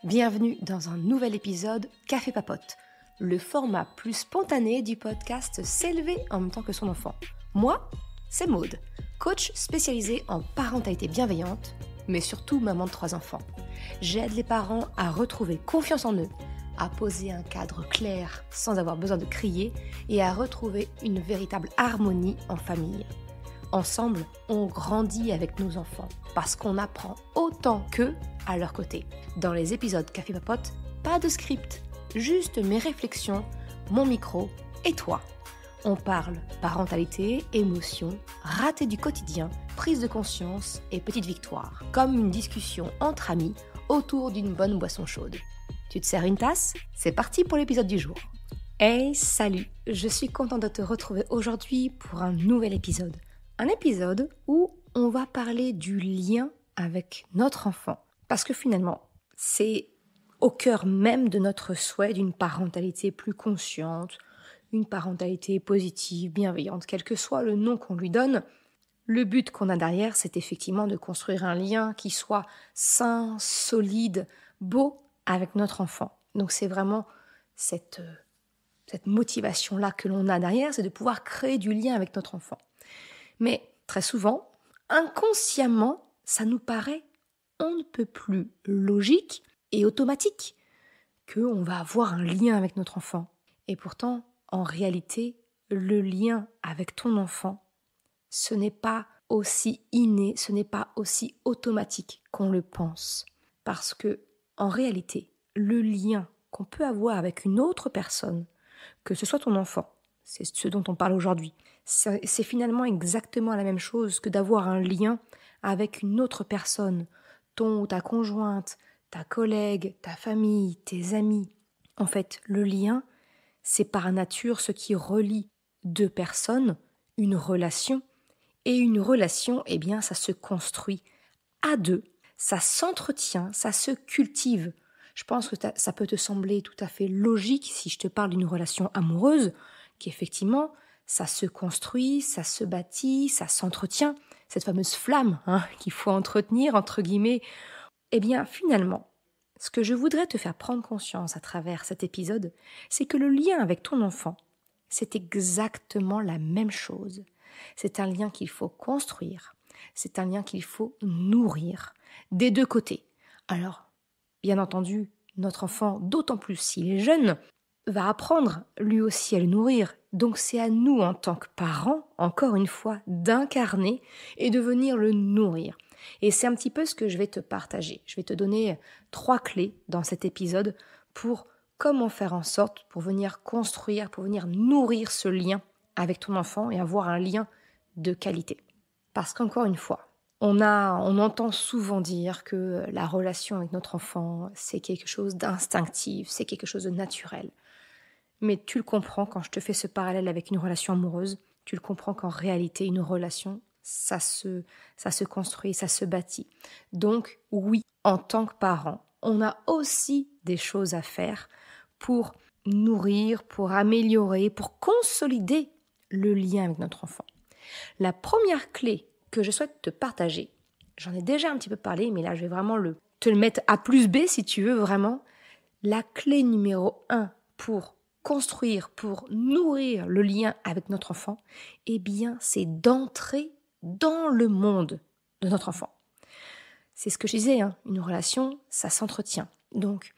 Bienvenue dans un nouvel épisode Café Papote, le format plus spontané du podcast S'élever en même temps que son enfant. Moi, c'est Maude, coach spécialisée en parentalité bienveillante, mais surtout maman de 3 enfants. J'aide les parents à retrouver confiance en eux, à poser un cadre clair sans avoir besoin de crier et à retrouver une véritable harmonie en famille. Ensemble, on grandit avec nos enfants parce qu'on apprend autant qu'eux à leur côté. Dans les épisodes Café Papote, pas de script, juste mes réflexions, mon micro et toi. On parle parentalité, émotions, ratés du quotidien, prise de conscience et petites victoires, comme une discussion entre amis autour d'une bonne boisson chaude. Tu te sers une tasse ? C'est parti pour l'épisode du jour. Hey, salut! Je suis contente de te retrouver aujourd'hui pour un nouvel épisode. Un épisode où on va parler du lien avec notre enfant. Parce que finalement, c'est au cœur même de notre souhait d'une parentalité plus consciente, une parentalité positive, bienveillante, quel que soit le nom qu'on lui donne. Le but qu'on a derrière, c'est effectivement de construire un lien qui soit sain, solide, beau avec notre enfant. Donc c'est vraiment cette motivation-là que l'on a derrière, c'est de pouvoir créer du lien avec notre enfant. Mais très souvent, inconsciemment, ça nous paraît on ne peut plus logique et automatique qu'on va avoir un lien avec notre enfant. Et pourtant, en réalité, le lien avec ton enfant, ce n'est pas aussi inné, ce n'est pas aussi automatique qu'on le pense. Parce que, en réalité, le lien qu'on peut avoir avec une autre personne, que ce soit ton enfant, c'est ce dont on parle aujourd'hui, c'est finalement exactement la même chose que d'avoir un lien avec une autre personne, ton ou ta conjointe, ta collègue, ta famille, tes amis. En fait, le lien, c'est par nature ce qui relie deux personnes, une relation. Et une relation, eh bien, ça se construit à deux, ça s'entretient, ça se cultive. Je pense que ça peut te sembler tout à fait logique si je te parle d'une relation amoureuse, qu'effectivement, ça se construit, ça se bâtit, ça s'entretient. Cette fameuse flamme qu'il faut entretenir, entre guillemets. Eh bien, finalement, ce que je voudrais te faire prendre conscience à travers cet épisode, c'est que le lien avec ton enfant, c'est exactement la même chose. C'est un lien qu'il faut construire, c'est un lien qu'il faut nourrir, des deux côtés. Alors, bien entendu, notre enfant, d'autant plus s'il est jeune, va apprendre lui aussi à le nourrir. Donc c'est à nous, en tant que parents, encore une fois, d'incarner et de venir le nourrir. Et c'est un petit peu ce que je vais te partager. Je vais te donner 3 clés dans cet épisode pour comment faire en sorte pour venir construire, pour venir nourrir ce lien avec ton enfant et avoir un lien de qualité. Parce qu'encore une fois, on entend souvent dire que la relation avec notre enfant, c'est quelque chose d'instinctif, c'est quelque chose de naturel. Mais tu le comprends quand je te fais ce parallèle avec une relation amoureuse, tu le comprends qu'en réalité, une relation, ça se construit, ça se bâtit. Donc oui, en tant que parent, on a aussi des choses à faire pour nourrir, pour améliorer, pour consolider le lien avec notre enfant. La première clé que je souhaite te partager, j'en ai déjà un petit peu parlé, mais là je vais vraiment te le mettre à plus B si tu veux vraiment. La clé numéro 1 pour construire, pour nourrir le lien avec notre enfant, eh bien c'est d'entrer dans le monde de notre enfant. C'est ce que je disais, une relation, ça s'entretient. Donc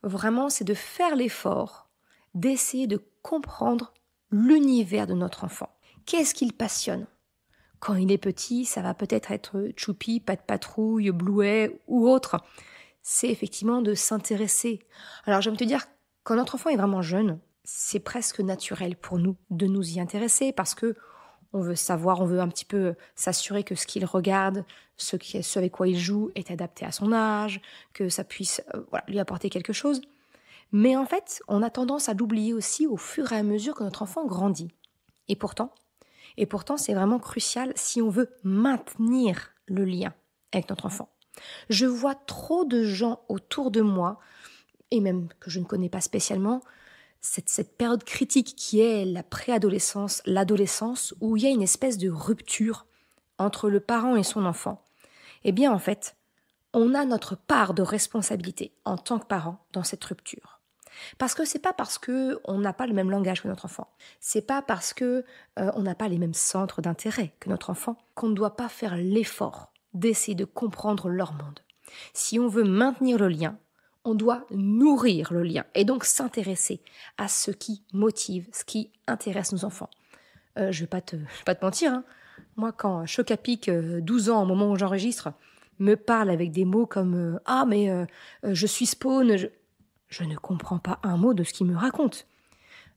vraiment c'est de faire l'effort d'essayer de comprendre l'univers de notre enfant. Qu'est-ce qu'il passionne ? Quand il est petit, ça va peut-être être Choupi, Pat Patrouille, Bluet ou autre. C'est effectivement de s'intéresser. Alors je vais te dire, quand notre enfant est vraiment jeune, c'est presque naturel pour nous de nous y intéresser parce que on veut savoir, on veut un petit peu s'assurer que ce qu'il regarde, ce avec quoi il joue est adapté à son âge, que ça puisse lui apporter quelque chose. Mais en fait, on a tendance à l'oublier aussi au fur et à mesure que notre enfant grandit. Et pourtant, c'est vraiment crucial si on veut maintenir le lien avec notre enfant. Je vois trop de gens autour de moi, et même que je ne connais pas spécialement, cette période critique qui est la préadolescence, l'adolescence, où il y a une espèce de rupture entre le parent et son enfant. Eh bien, en fait, on a notre part de responsabilité en tant que parent dans cette rupture. Parce que c'est pas parce que on n'a pas le même langage que notre enfant, c'est pas parce que on n'a pas les mêmes centres d'intérêt que notre enfant qu'on ne doit pas faire l'effort d'essayer de comprendre leur monde. Si on veut maintenir le lien, on doit nourrir le lien et donc s'intéresser à ce qui motive, ce qui intéresse nos enfants. Je vais pas te mentir, hein. Moi, quand Chocapic, 12 ans au moment où j'enregistre, me parle avec des mots comme ah mais je suis spawn, je ne comprends pas un mot de ce qu'il me raconte.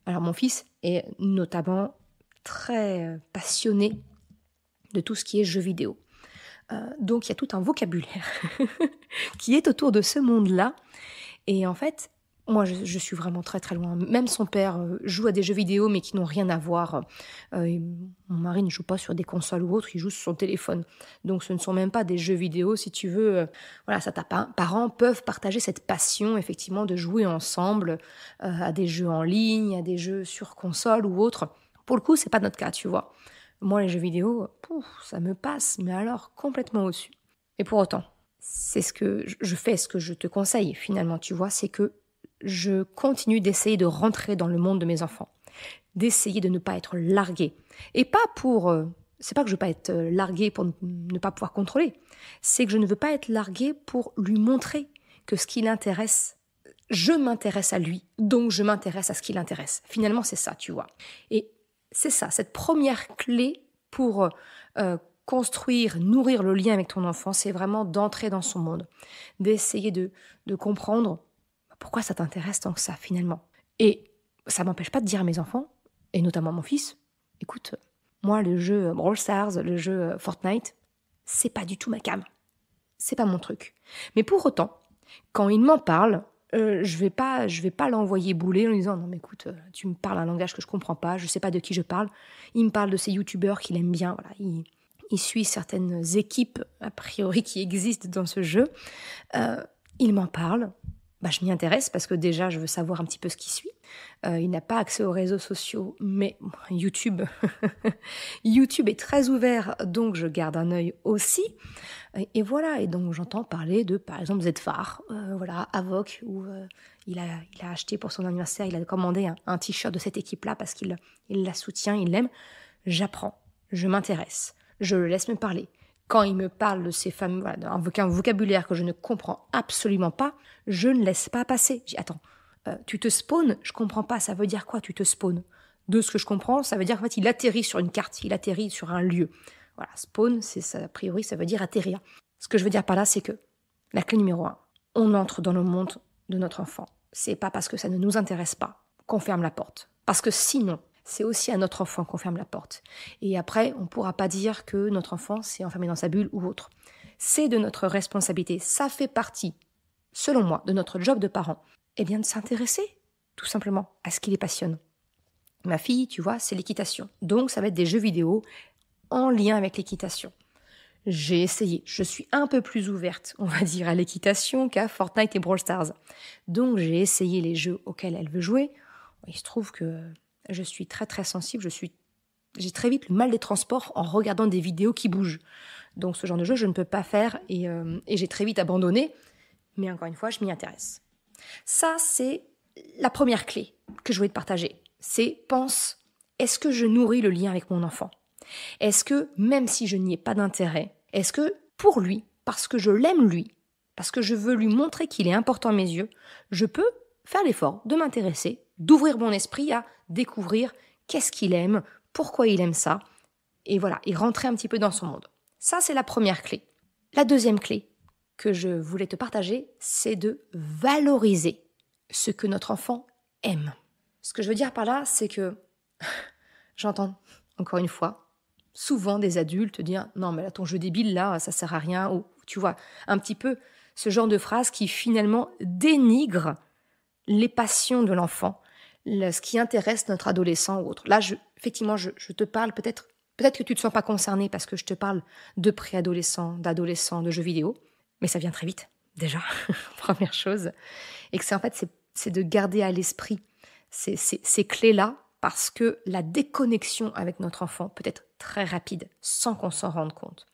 Alors mon fils est notamment très passionné de tout ce qui est jeux vidéo. Donc il y a tout un vocabulaire qui est autour de ce monde-là. Et en fait, moi je suis vraiment très très loin. Même son père joue à des jeux vidéo mais qui n'ont rien à voir. Mon mari ne joue pas sur des consoles ou autre, il joue sur son téléphone. Donc ce ne sont même pas des jeux vidéo, si tu veux. Voilà, certains parents peuvent partager cette passion effectivement de jouer ensemble à des jeux en ligne, à des jeux sur console ou autre. Pour le coup, c'est pas notre cas, tu vois. Moi, les jeux vidéo, ça me passe, mais alors complètement au-dessus. Et pour autant, c'est ce que je fais, ce que je te conseille finalement, tu vois, c'est que je continue d'essayer de rentrer dans le monde de mes enfants, d'essayer de ne pas être larguée. Et pas pour... c'est pas que je veux pas être larguée pour ne pas pouvoir contrôler, c'est que je ne veux pas être larguée pour lui montrer que ce qui l'intéresse, je m'intéresse à lui, donc je m'intéresse à ce qui l'intéresse. Finalement, c'est ça, tu vois. Et c'est ça, cette première clé pour construire, nourrir le lien avec ton enfant, c'est vraiment d'entrer dans son monde, d'essayer de comprendre pourquoi ça t'intéresse tant que ça, finalement. Et ça m'empêche pas de dire à mes enfants, et notamment mon fils, écoute, moi, le jeu Brawl Stars, le jeu Fortnite, c'est pas du tout ma came. C'est pas mon truc. Mais pour autant, quand il m'en parle, je vais pas l'envoyer bouler en lui disant non mais écoute, tu me parles un langage que je comprends pas, je sais pas de qui je parle. Il me parle de ces youtubeurs qu'il aime bien, voilà, il suit certaines équipes a priori qui existent dans ce jeu. Il m'en parle. Je m'y intéresse parce que déjà je veux savoir un petit peu ce qu'il suit. Il n'a pas accès aux réseaux sociaux, mais YouTube, YouTube est très ouvert, donc je garde un œil aussi. Et voilà, et donc j'entends parler de, par exemple, Zfar, voilà, Avoc, où il a acheté pour son anniversaire, il a commandé un t-shirt de cette équipe-là parce qu'il la soutient, il l'aime. J'apprends, je m'intéresse, je le laisse me parler. Quand il me parle de ces fameux, voilà, un vocabulaire que je ne comprends absolument pas, je ne laisse pas passer. Je dis, attends, tu te spawns, je comprends pas, ça veut dire quoi, tu te spawns? De ce que je comprends, ça veut dire qu'en fait, il atterrit sur une carte, il atterrit sur un lieu. Voilà, spawn, c'est ça, a priori, ça veut dire atterrir. Ce que je veux dire par là, c'est que la clé numéro 1, on entre dans le monde de notre enfant. C'est pas parce que ça ne nous intéresse pas qu'on ferme la porte. Parce que sinon, c'est aussi à notre enfant qu'on ferme la porte. Et après, on ne pourra pas dire que notre enfant s'est enfermé dans sa bulle ou autre. C'est de notre responsabilité. Ça fait partie, selon moi, de notre job de parent. Eh bien, de s'intéresser, tout simplement, à ce qui les passionne. Ma fille, tu vois, c'est l'équitation. Donc, ça va être des jeux vidéo en lien avec l'équitation. J'ai essayé. Je suis un peu plus ouverte, on va dire, à l'équitation qu'à Fortnite et Brawl Stars. Donc, j'ai essayé les jeux auxquels elle veut jouer. Il se trouve que je suis très très sensible, j'ai très vite le mal des transports en regardant des vidéos qui bougent. Donc ce genre de jeu, je ne peux pas faire et j'ai très vite abandonné. Mais encore une fois, je m'y intéresse. Ça, c'est la première clé que je voulais te partager. C'est pense, est-ce que je nourris le lien avec mon enfant? Est-ce que, même si je n'y ai pas d'intérêt, est-ce que pour lui, parce que je l'aime lui, parce que je veux lui montrer qu'il est important à mes yeux, je peux faire l'effort de m'intéresser, d'ouvrir mon esprit à découvrir qu'est-ce qu'il aime, pourquoi il aime ça, et voilà, et rentrer un petit peu dans son monde. Ça, c'est la première clé. La deuxième clé que je voulais te partager, c'est de valoriser ce que notre enfant aime. Ce que je veux dire par là, c'est que j'entends, encore une fois, souvent des adultes dire « Non, mais là, ton jeu débile, là, ça sert à rien », ou tu vois, un petit peu ce genre de phrase qui finalement dénigre les passions de l'enfant, ce qui intéresse notre adolescent ou autre. Là, effectivement, je te parle peut-être que tu ne te sens pas concerné parce que je te parle de préadolescents, d'adolescents, de jeux vidéo, mais ça vient très vite, déjà, première chose. Et que c'est de garder à l'esprit ces clés-là parce que la déconnexion avec notre enfant peut être très rapide sans qu'on s'en rende compte.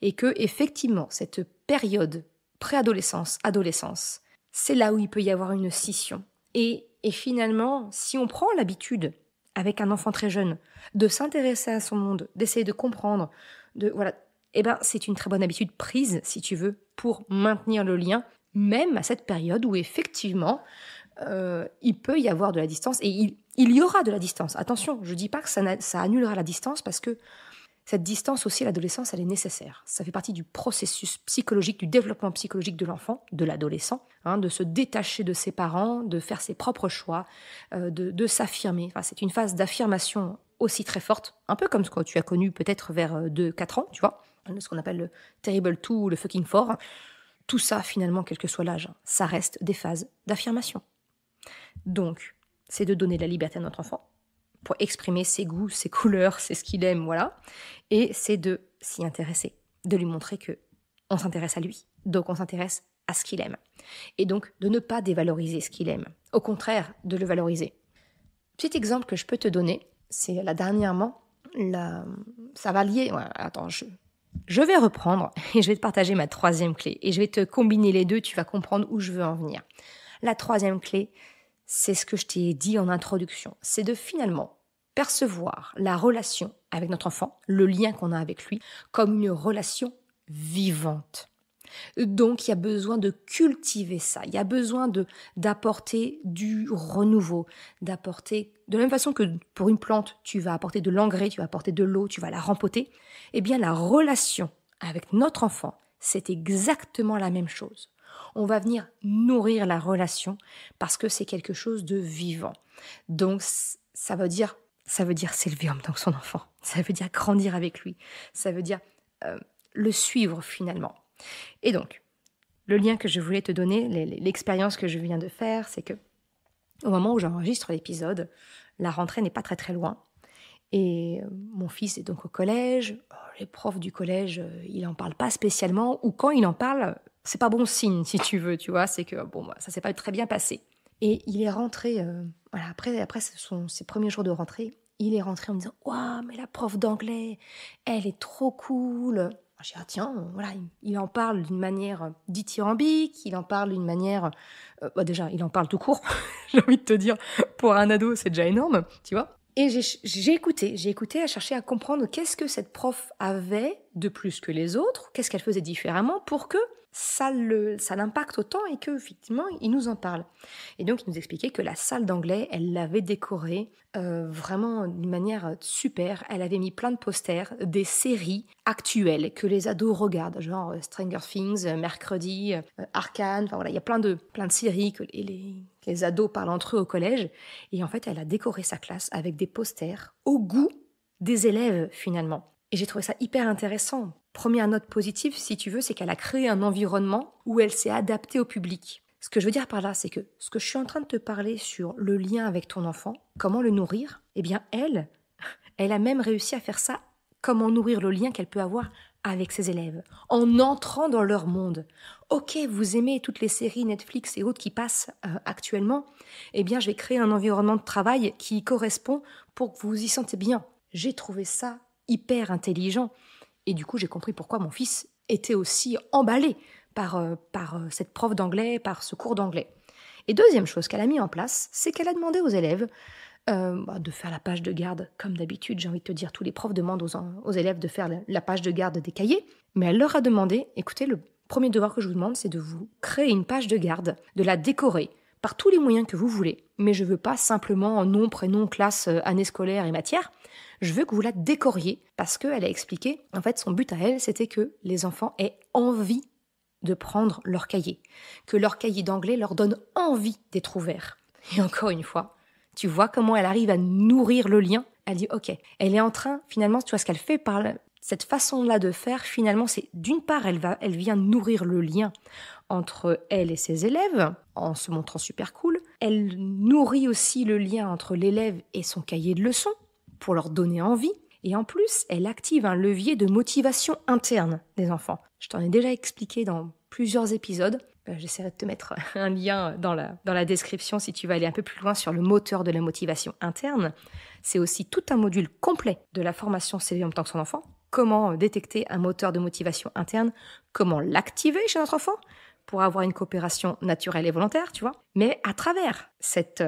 Et que, effectivement, cette période préadolescence, adolescence, c'est là où il peut y avoir une scission. Et finalement, si on prend l'habitude, avec un enfant très jeune, de s'intéresser à son monde, d'essayer de comprendre, c'est une très bonne habitude prise, si tu veux, pour maintenir le lien, même à cette période où effectivement, il peut y avoir de la distance, et il y aura de la distance. Attention, je ne dis pas que ça annulera la distance, parce que cette distance aussi, l'adolescence, elle est nécessaire. Ça fait partie du processus psychologique, du développement psychologique de l'enfant, de l'adolescent, de se détacher de ses parents, de faire ses propres choix, de s'affirmer. Enfin, c'est une phase d'affirmation aussi très forte, un peu comme ce que tu as connu peut-être vers 2-4 ans, tu vois, ce qu'on appelle le Terrible 2 ou le Fucking 4. Tout ça, finalement, quel que soit l'âge, ça reste des phases d'affirmation. Donc, c'est de donner de la liberté à notre enfant pour exprimer ses goûts, ses couleurs, c'est ce qu'il aime, voilà. Et c'est de s'y intéresser, de lui montrer que on s'intéresse à lui, donc on s'intéresse à ce qu'il aime. Et donc, de ne pas dévaloriser ce qu'il aime. Au contraire, de le valoriser. Petit exemple que je peux te donner, c'est dernièrement, ça va lier... Ouais, attends, je vais reprendre et je vais te partager ma 3e clé. Et je vais te combiner les deux, tu vas comprendre où je veux en venir. La 3e clé, c'est ce que je t'ai dit en introduction. C'est de finalement percevoir la relation avec notre enfant, le lien qu'on a avec lui, comme une relation vivante. Donc, il y a besoin de cultiver ça. Il y a besoin d'apporter du renouveau, d'apporter, de la même façon que pour une plante, tu vas apporter de l'engrais, tu vas apporter de l'eau, tu vas la rempoter. Eh bien, la relation avec notre enfant, c'est exactement la même chose. On va venir nourrir la relation parce que c'est quelque chose de vivant. Donc, ça veut dire s'élever en même temps que son enfant. Ça veut dire grandir avec lui. Ça veut dire le suivre finalement. Et donc, le lien que je voulais te donner, l'expérience que je viens de faire, c'est que au moment où j'enregistre l'épisode, la rentrée n'est pas très très loin. Et mon fils est donc au collège. Les profs du collège, il n'en parle pas spécialement. Ou quand il en parle, c'est pas bon signe, si tu veux, tu vois. C'est que ça s'est pas très bien passé. Et il est rentré, après ses premiers jours de rentrée, il est rentré en me disant « Waouh, mais la prof d'anglais, elle est trop cool !» J'ai dit « Ah tiens, voilà, il en parle d'une manière dithyrambique, il en parle d'une manière... déjà, il en parle tout court, j'ai envie de te dire, pour un ado, c'est déjà énorme, tu vois. Et j'ai écouté à chercher à comprendre qu'est-ce que cette prof avait de plus que les autres, qu'est-ce qu'elle faisait différemment pour que ça l'impacte autant et qu'effectivement, il nous en parle. Et donc, il nous expliquait que la salle d'anglais, elle l'avait décorée vraiment d'une manière super. Elle avait mis plein de posters, des séries actuelles que les ados regardent, genre Stranger Things, Mercredi, Arcane, enfin voilà, il y a plein de séries que les ados parlent entre eux au collège. Et en fait, elle a décoré sa classe avec des posters au goût des élèves, finalement. Et j'ai trouvé ça hyper intéressant. Première note positive, si tu veux, c'est qu'elle a créé un environnement où elle s'est adaptée au public. Ce que je veux dire par là, c'est que ce que je suis en train de te parler sur le lien avec ton enfant, comment le nourrir, eh bien elle a même réussi à faire ça, comment nourrir le lien qu'elle peut avoir avec ses élèves, en entrant dans leur monde. Ok, vous aimez toutes les séries Netflix et autres qui passent actuellement, eh bien je vais créer un environnement de travail qui y correspond pour que vous vous y sentez bien. J'ai trouvé ça hyper intelligent. Et du coup, j'ai compris pourquoi mon fils était aussi emballé par cette prof d'anglais, par ce cours d'anglais. Et deuxième chose qu'elle a mis en place, c'est qu'elle a demandé aux élèves de faire la page de garde. Comme d'habitude, j'ai envie de te dire, tous les profs demandent aux élèves de faire la page de garde des cahiers. Mais elle leur a demandé, écoutez, le premier devoir que je vous demande, c'est de vous créer une page de garde, de la décorer par tous les moyens que vous voulez. Mais je ne veux pas simplement nom, prénom, classe, année scolaire et matière. Je veux que vous la décoriez parce qu'elle a expliqué, en fait, son but à elle, c'était que les enfants aient envie de prendre leur cahier, que leur cahier d'anglais leur donne envie d'être ouvert. Et encore une fois, tu vois comment elle arrive à nourrir le lien. Elle dit, ok, elle est en train, finalement, tu vois ce qu'elle fait par cette façon-là de faire, finalement, c'est d'une part, elle vient nourrir le lien entre elle et ses élèves, en se montrant super cool. Elle nourrit aussi le lien entre l'élève et son cahier de leçons, pour leur donner envie. Et en plus, elle active un levier de motivation interne des enfants. Je t'en ai déjà expliqué dans plusieurs épisodes. J'essaierai de te mettre un lien dans la description si tu veux aller un peu plus loin sur le moteur de la motivation interne. C'est aussi tout un module complet de la formation s'élever en même temps que son enfant. Comment détecter un moteur de motivation interne, comment l'activer chez notre enfant, pour avoir une coopération naturelle et volontaire, tu vois. Mais à travers cette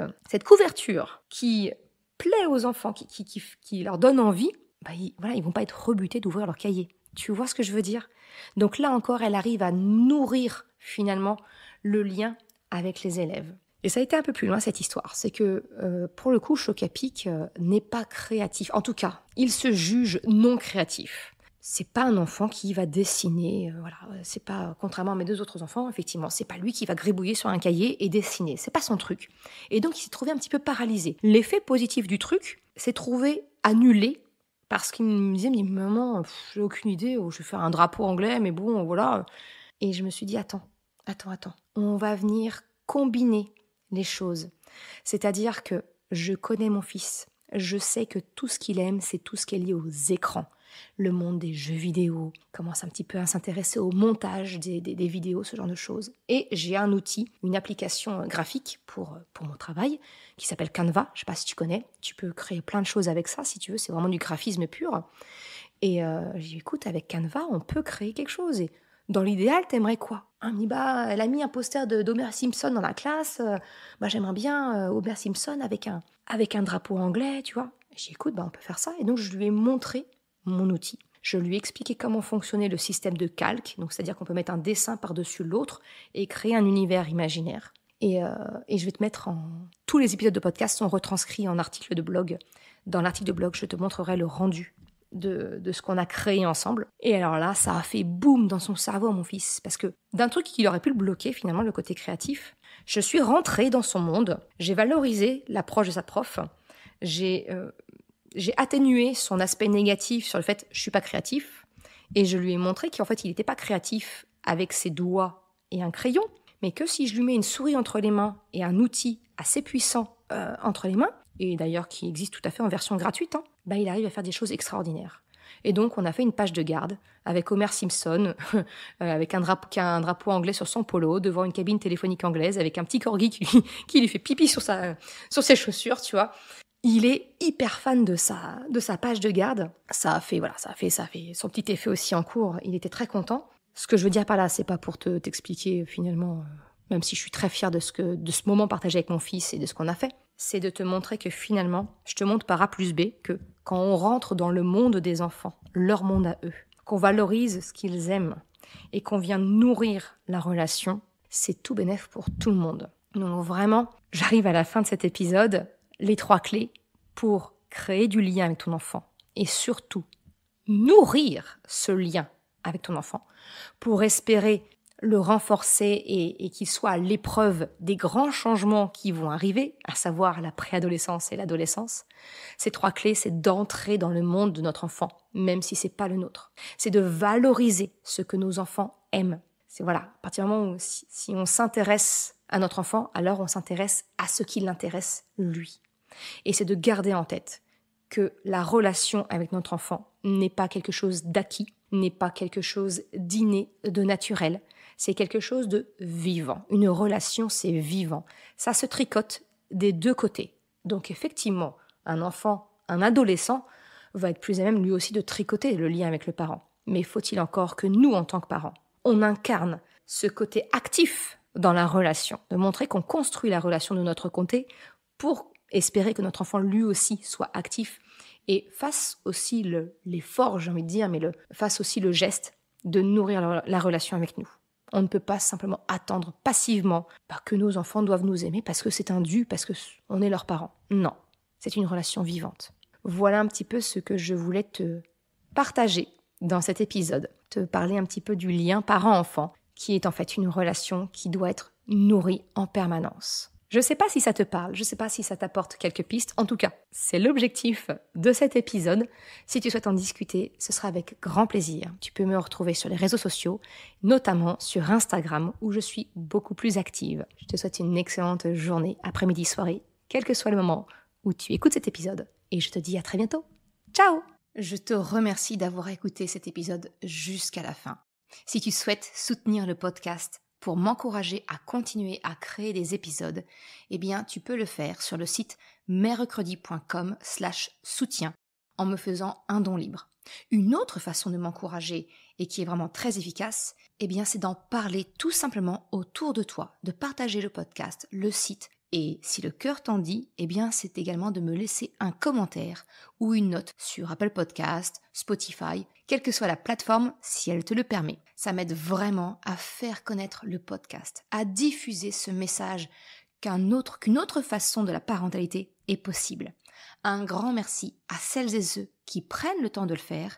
couverture qui plaît aux enfants, qui leur donne envie, ils vont pas être rebutés d'ouvrir leur cahier. Tu vois ce que je veux dire? Donc là encore, elle arrive à nourrir finalement le lien avec les élèves. Et ça a été un peu plus loin cette histoire. C'est que pour le coup, Choc-à-Pic n'est pas créatif. En tout cas, il se juge non créatif. C'est pas un enfant qui va dessiner, c'est pas, contrairement à mes 2 autres enfants, effectivement, c'est pas lui qui va gribouiller sur un cahier et dessiner, c'est pas son truc. Et donc il s'est trouvé un petit peu paralysé. L'effet positif du truc s'est trouvé annulé parce qu'il me disait, mais maman, j'ai aucune idée, je vais faire un drapeau anglais, mais bon, voilà. Et je me suis dit, attends, on va venir combiner les choses. C'est-à-dire que je connais mon fils, je sais que tout ce qu'il aime, c'est tout ce qui est lié aux écrans. Le monde des jeux vidéo, commence un petit peu à s'intéresser au montage des vidéos, ce genre de choses. Et j'ai un outil, une application graphique pour mon travail qui s'appelle Canva. Je ne sais pas si tu connais, tu peux créer plein de choses avec ça si tu veux, c'est vraiment du graphisme pur. Et j'ai dit, écoute, avec Canva, on peut créer quelque chose. Et dans l'idéal, t'aimerais quoi? Elle me dit, elle a mis un poster d'Homer Simpson dans la classe. J'aimerais bien Homer Simpson avec un drapeau anglais, tu vois. J'ai dit, écoute, on peut faire ça. Et donc, je lui ai montré mon outil. Je lui ai expliqué comment fonctionnait le système de calque, donc c'est-à-dire qu'on peut mettre un dessin par-dessus l'autre et créer un univers imaginaire. Et je vais te mettre tous les épisodes de podcast sont retranscrits en article de blog. Dans l'article de blog, je te montrerai le rendu de ce qu'on a créé ensemble. Et alors là, ça a fait boum dans son cerveau, mon fils, parce que d'un truc qui aurait pu le bloquer, finalement, le côté créatif, je suis rentrée dans son monde, j'ai valorisé l'approche de sa prof, j'ai atténué son aspect négatif sur le fait « je suis pas créatif » et je lui ai montré qu'en fait, il n'était pas créatif avec ses doigts et un crayon, mais que si je lui mets une souris entre les mains et un outil assez puissant entre les mains, et d'ailleurs qui existe tout à fait en version gratuite, il arrive à faire des choses extraordinaires. Et donc, on a fait une page de garde avec Homer Simpson, avec un drapeau anglais sur son polo, devant une cabine téléphonique anglaise, avec un petit corgi qui lui fait pipi sur ses chaussures, tu vois. Il est hyper fan de sa page de garde. Ça a fait son petit effet aussi en cours. Il était très content. Ce que je veux dire par là, c'est pas pour t'expliquer finalement, même si je suis très fière de ce moment partagé avec mon fils et de ce qu'on a fait, c'est de te montrer que finalement, je te montre par A plus B que quand on rentre dans le monde des enfants, leur monde à eux, qu'on valorise ce qu'ils aiment et qu'on vient nourrir la relation, c'est tout bénef pour tout le monde. Donc vraiment, j'arrive à la fin de cet épisode, les 3 clés pour créer du lien avec ton enfant et surtout nourrir ce lien avec ton enfant pour espérer le renforcer et qu'il soit à l'épreuve des grands changements qui vont arriver, à savoir la préadolescence et l'adolescence. Ces 3 clés, c'est d'entrer dans le monde de notre enfant, même si c'est pas le nôtre. C'est de valoriser ce que nos enfants aiment. C'est à partir du moment où si on s'intéresse à notre enfant, alors on s'intéresse à ce qui l'intéresse lui. Et c'est de garder en tête que la relation avec notre enfant n'est pas quelque chose d'acquis, n'est pas quelque chose d'inné, de naturel. C'est quelque chose de vivant. Une relation, c'est vivant. Ça se tricote des 2 côtés. Donc effectivement, un enfant, un adolescent, va être plus à même lui aussi de tricoter le lien avec le parent. Mais faut-il encore que nous, en tant que parents, on incarne ce côté actif dans la relation, de montrer qu'on construit la relation de notre côté pour espérer que notre enfant lui aussi soit actif et fasse aussi l'effort, j'ai envie de dire, mais fasse aussi le geste de nourrir la relation avec nous. On ne peut pas simplement attendre passivement que nos enfants doivent nous aimer parce que c'est un dû, parce qu'on est leurs parents. Non, c'est une relation vivante. Voilà un petit peu ce que je voulais te partager dans cet épisode, te parler un petit peu du lien parent-enfant, qui est en fait une relation qui doit être nourrie en permanence. Je ne sais pas si ça te parle, je ne sais pas si ça t'apporte quelques pistes. En tout cas, c'est l'objectif de cet épisode. Si tu souhaites en discuter, ce sera avec grand plaisir. Tu peux me retrouver sur les réseaux sociaux, notamment sur Instagram, où je suis beaucoup plus active. Je te souhaite une excellente journée, après-midi, soirée, quel que soit le moment où tu écoutes cet épisode. Et je te dis à très bientôt. Ciao! Je te remercie d'avoir écouté cet épisode jusqu'à la fin. Si tu souhaites soutenir le podcast, pour m'encourager à continuer à créer des épisodes, tu peux le faire sur le site mercredi.com/soutien en me faisant un don libre. Une autre façon de m'encourager et qui est vraiment très efficace, c'est d'en parler tout simplement autour de toi, de partager le podcast, le site. Et si le cœur t'en dit, c'est également de me laisser un commentaire ou une note sur Apple Podcast, Spotify, quelle que soit la plateforme, si elle te le permet. Ça m'aide vraiment à faire connaître le podcast, à diffuser ce message qu'une autre façon de la parentalité est possible. Un grand merci à celles et ceux qui prennent le temps de le faire,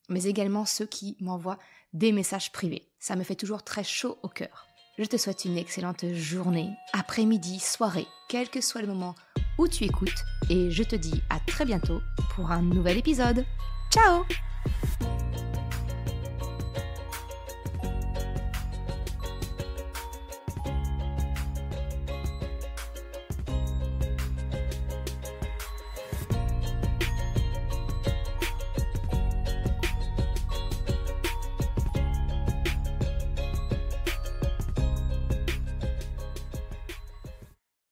mais également ceux qui m'envoient des messages privés. Ça me fait toujours très chaud au cœur. Je te souhaite une excellente journée, après-midi, soirée, quel que soit le moment où tu écoutes, et je te dis à très bientôt pour un nouvel épisode. Ciao!